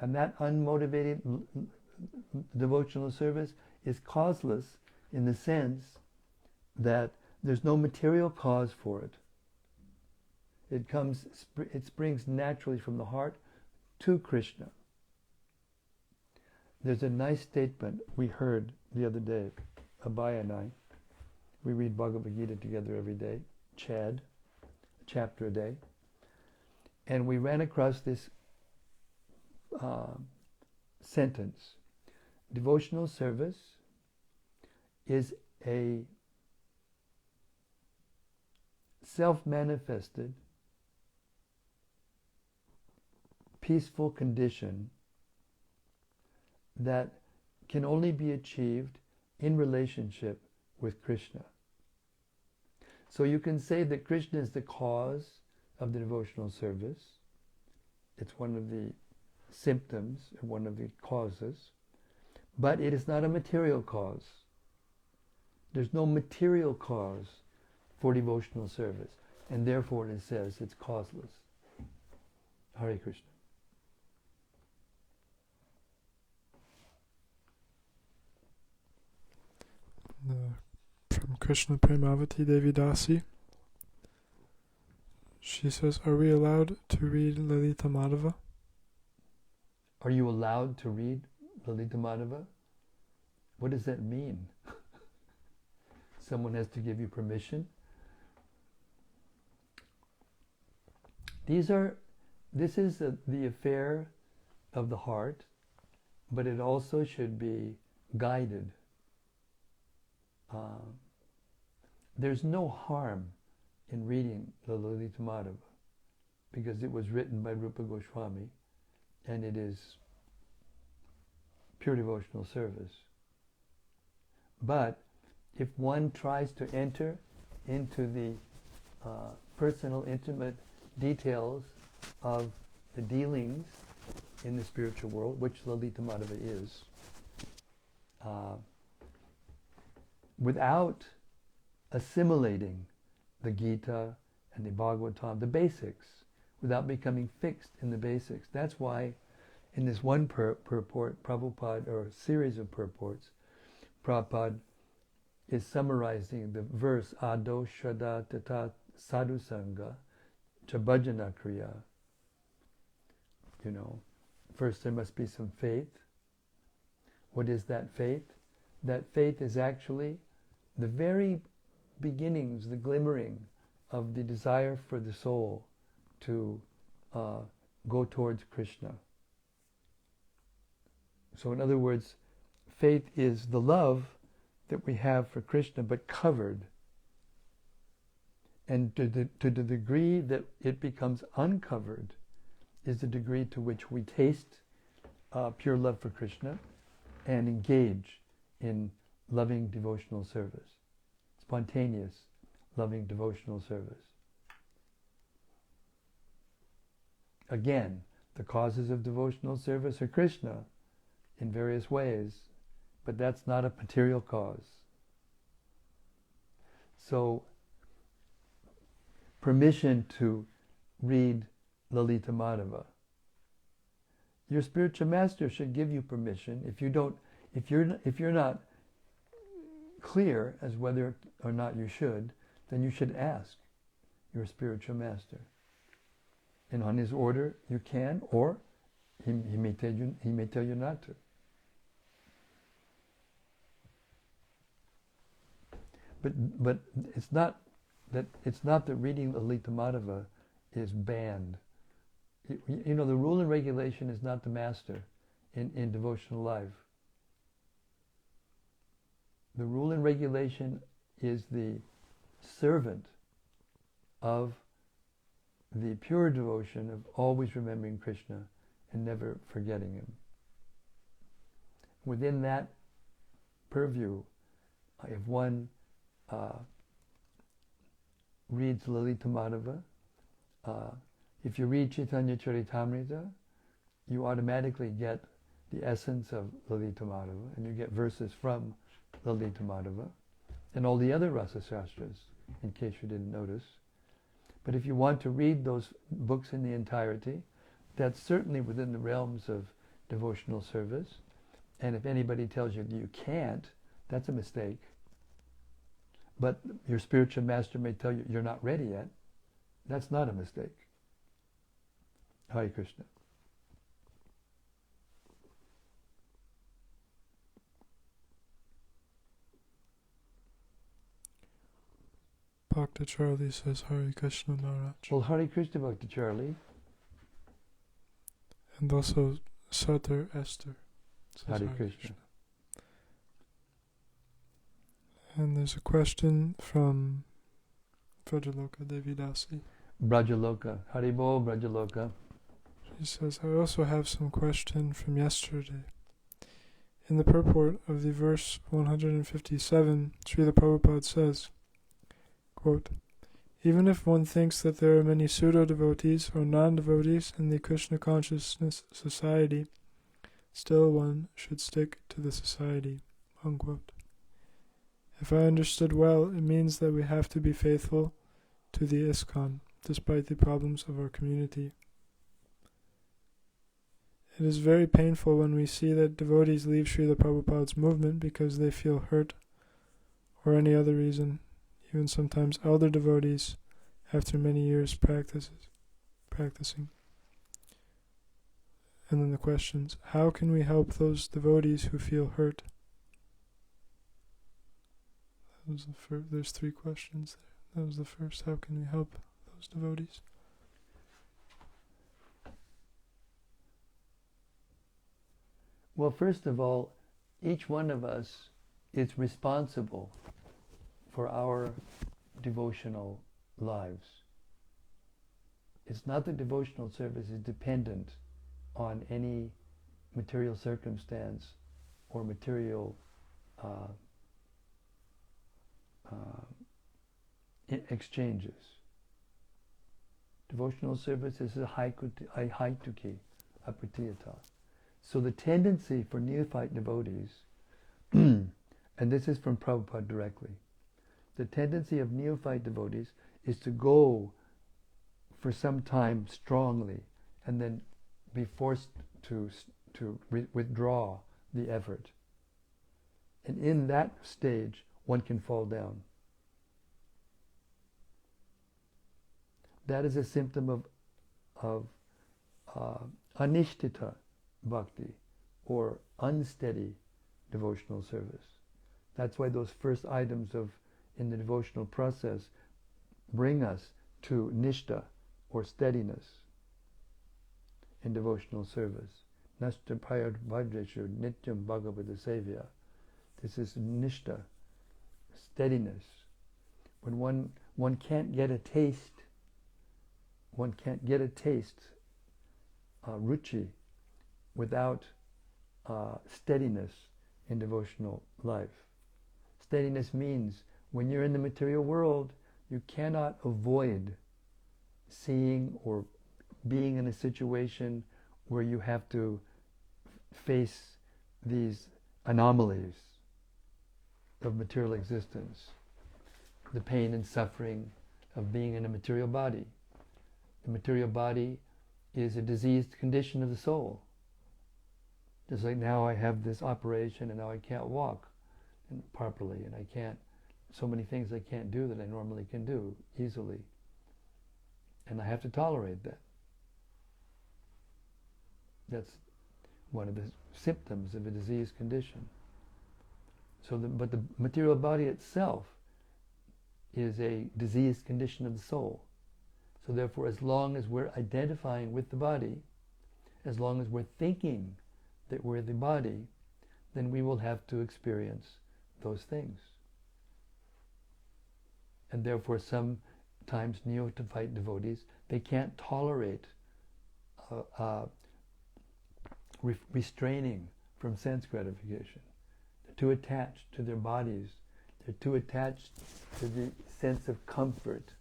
And that unmotivated devotional service is causeless in the sense that there's no material cause for it. It springs naturally from the heart to Krishna. There's a nice statement we heard the other day, Abhay and I. We read Bhagavad Gita together every day, Chad, a chapter a day. And we ran across this sentence. Devotional service is a self-manifested, peaceful condition that can only be achieved in relationship with Krishna. So you can say that Krishna is the cause of the devotional service. It's one of the symptoms, one of the causes, but it is not a material cause. There's no material cause for devotional service, and therefore it says it's causeless. Hare Krishna. From Krishna Premavati Devi Dasi, she says, are we allowed to read Lalita Madhava? Are you allowed to read Lalita Madhava? What does that mean? Someone has to give you permission? This is the affair of the heart, but it also should be guided. There's no harm in reading the Lalita Madhava because it was written by Rüpa Gosvämi and it is pure devotional service. But if one tries to enter into the personal, intimate details of the dealings in the spiritual world, which Lalita Madhava is, without assimilating the Gita and the Bhagavatam, the basics, without becoming fixed in the basics. That's why in this one purport, Prabhupada, or series of purports, Prabhupada is summarizing the verse Ado Shraddha Tata Sadhu Sangha Chabhajana Kriya. First there must be some faith. What is that faith? That faith is actually the very beginnings, the glimmering of the desire for the soul to go towards Krishna. So in other words, faith is the love that we have for Krishna, but covered. And to the degree that it becomes uncovered is the degree to which we taste pure love for Krishna and engage in loving devotional service. Spontaneous, loving devotional service. Again, the causes of devotional service are Krishna in various ways, but that's not a material cause. So, permission to read Lalita Madhava. Your spiritual master should give you permission. If you're not clear as whether or not you should, then you should ask your spiritual master. And on his order you can, or he may tell you not to. But it's not that reading Lalita Madhava is banned. The rule and regulation is not the master in devotional life. The rule and regulation is the servant of the pure devotion of always remembering Krishna and never forgetting him. Within that purview, if one reads Lalita Madhava, If you read Caitanya-caritämrta, you automatically get the essence of Lalita Madhava, and you get verses from Lalita Madhava, and all the other Rasa Shastras, in case you didn't notice. But if you want to read those books in the entirety, that's certainly within the realms of devotional service. And if anybody tells you that you can't, that's a mistake. But your spiritual master may tell you you're not ready yet. That's not a mistake. Hare Krishna. Bhakta Charlie says Hare Krishna Maharaj. Well, Hare Krishna, Bhakta Charlie. And also Satar Esther says Hare Krishna. And there's a question from Vrajaloka Devidasi. Brajaloka. Haribo Brajaloka. She says, I also have some question from yesterday. In the purport of the verse 157, Srila Prabhupada says, quote, even if one thinks that there are many pseudo-devotees or non-devotees in the Krishna consciousness society, still one should stick to the society, unquote. If I understood well, it means that we have to be faithful to the ISKCON, despite the problems of our community. It is very painful when we see that devotees leave Srila Prabhupada's movement because they feel hurt or any other reason, even sometimes elder devotees after many years practicing. And then the questions, how can we help those devotees who feel hurt? That was there's 3 questions there. That was the first, how can we help those devotees? Well, first of all, each one of us is responsible for our devotional lives. It's not that devotional service is dependent on any material circumstance or material exchanges. Devotional service is a haituki, apratiyata. So the tendency for neophyte devotees, and this is from Prabhupada directly, the tendency of neophyte devotees is to go for some time strongly and then be forced to withdraw the effort. And in that stage, one can fall down. That is a symptom of anishtita bhakti, or unsteady devotional service. That's why those first items in the devotional process bring us to nishta, or steadiness, in devotional service. Nashta prayat vajreshu nityam bhagavata sevya. This is nishta, steadiness. When one can't get a taste, ruchi, without steadiness in devotional life. Steadiness means when you're in the material world, you cannot avoid seeing or being in a situation where you have to face these anomalies of material existence, the pain and suffering of being in a material body. The material body is a diseased condition of the soul. Just like now I have this operation and now I can't walk properly, and I can't, so many things I can't do that I normally can do easily. And I have to tolerate that. That's one of the symptoms of a diseased condition. But the material body itself is a diseased condition of the soul. So therefore, as long as we're identifying with the body, as long as we're thinking that we're the body, then we will have to experience those things. And therefore, sometimes neophyte devotees, they can't tolerate restraining from sense gratification. They're too attached to their bodies. They're too attached to the sense of comfort.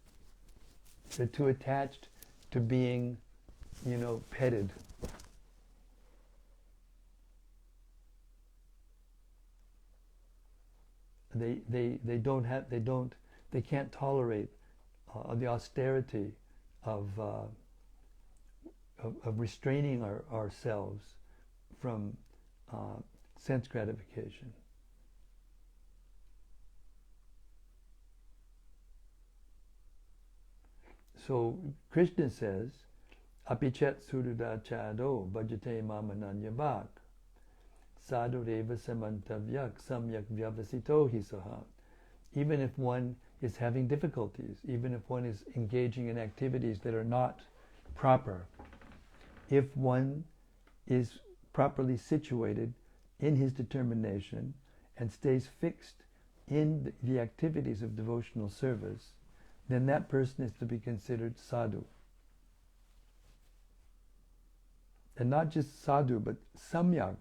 They're too attached to being, petted. They can't tolerate the austerity of restraining ourselves from sense gratification. So Krishna says, Apichet surudha chado bhajate mamananyabhak sadhureva samantavyak samyak vyavasito hi saha. Even if one is having difficulties, even if one is engaging in activities that are not proper, if one is properly situated in his determination and stays fixed in the activities of devotional service, then that person is to be considered sadhu. And not just sadhu, but samyak,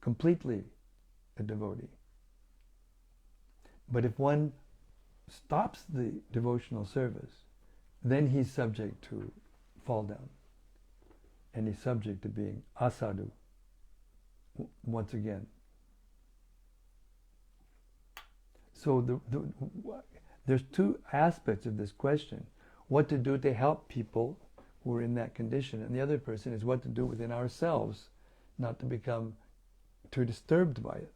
completely a devotee. But if one stops the devotional service, then he's subject to fall down. And he's subject to being asadhu once again. So there's two aspects of this question. What to do to help people who are in that condition, and the other person is what to do within ourselves not to become too disturbed by it.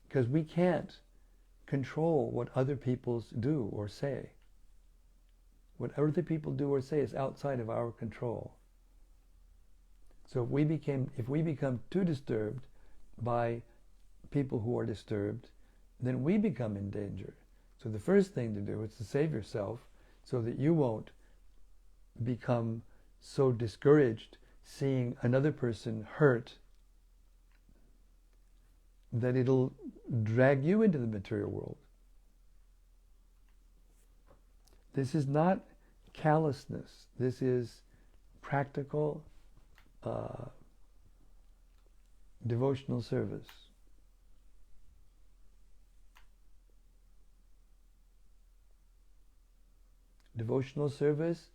Because we can't control what other people do or say. What other people do or say is outside of our control. So if we become too disturbed by people who are disturbed, then we become in danger. So the first thing to do is to save yourself so that you won't become so discouraged seeing another person hurt that it'll drag you into the material world. This is not callousness. This is practical devotional service. Devotional service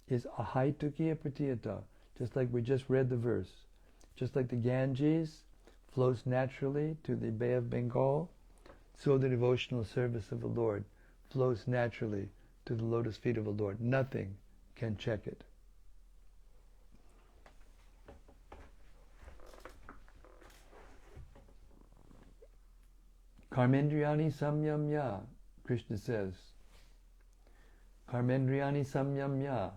is ahaitukiya pratiyata, just like we just read the verse. Just like the Ganges flows naturally to the Bay of Bengal, so the devotional service of the Lord flows naturally to the lotus feet of the Lord. Nothing can check it. Karmendriyani samyamya, Krishna says. Karmendriyani samyamya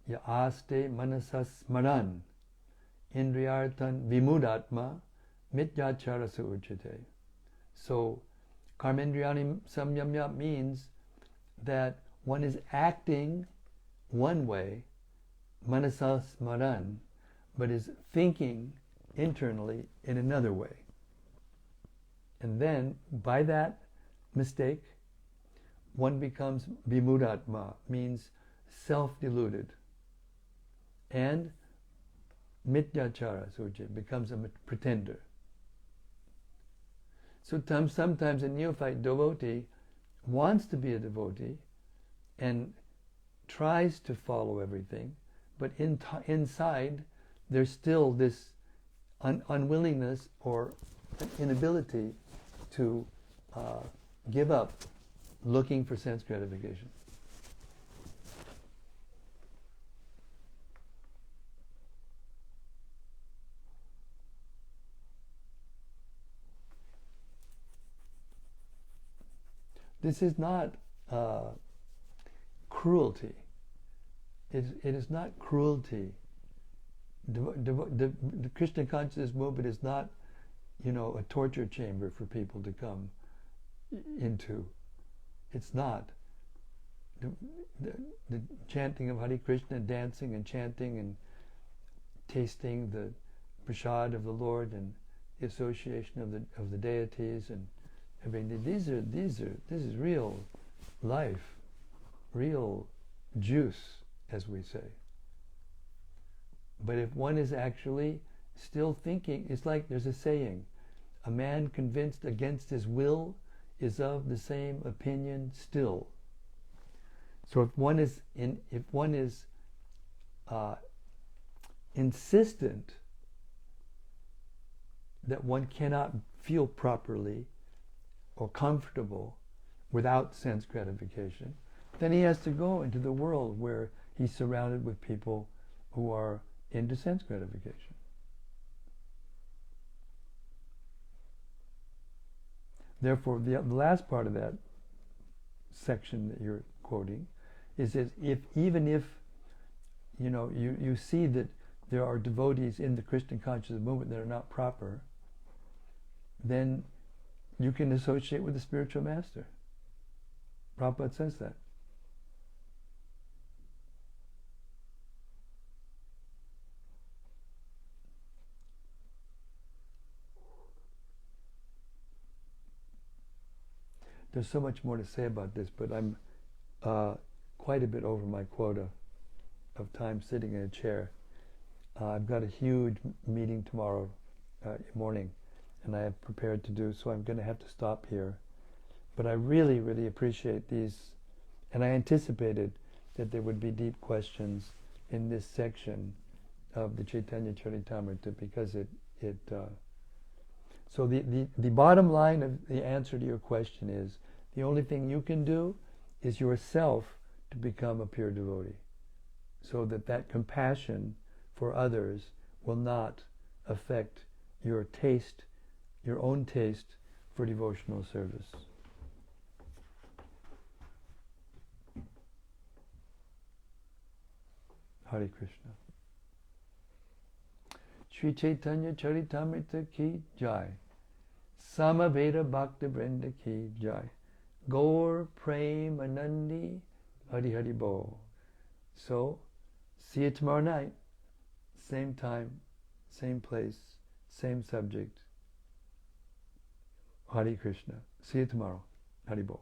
ya aste manasas smaran indriyartan vimudatma mityachara uchate. So Karmendriyani samyamya means that one is acting one way, manasas smaran, but is thinking internally in another way. And then, by that mistake, one becomes vimudatma, means self-deluded. And mityachara sujya, becomes a pretender. So sometimes a neophyte devotee wants to be a devotee and tries to follow everything, but inside there's still this unwillingness or inability to give up looking for sense gratification. This is not cruelty. It is not cruelty. The Krishna consciousness movement is not, a torture chamber for people to come into. It's not. The chanting of Hare Krishna, dancing and chanting and tasting the prasad of the Lord and the association of the deities and everything. This is real life, real juice, as we say. But if one is actually still thinking, it's like there's a saying, a man convinced against his will is of the same opinion still. So if one is insistent that one cannot feel properly or comfortable without sense gratification, then he has to go into the world where he's surrounded with people who are into sense gratification. Therefore, the last part of that section that you're quoting is as if, even if you see that there are devotees in the Krishna consciousness movement that are not proper, then you can associate with the spiritual master. Prabhupada says that. There's so much more to say about this, but I'm quite a bit over my quota of time sitting in a chair. I've got a huge meeting tomorrow morning, and I have prepared to do, so I'm going to have to stop here. But I really, really appreciate these, and I anticipated that there would be deep questions in this section of the Caitanya-caritämrta, because so the bottom line of the answer to your question is, the only thing you can do is yourself to become a pure devotee, so that compassion for others will not affect your taste, your own taste for devotional service. Hare Krishna. Sri Caitanya-caritämrta ki jai. Samaveda Bhakta Vrinda ki jai. Gaur Prem Anandi Hari Hari Bo. So, see you tomorrow night. Same time, same place, same subject. Hare Krishna. See you tomorrow. Hari Bo.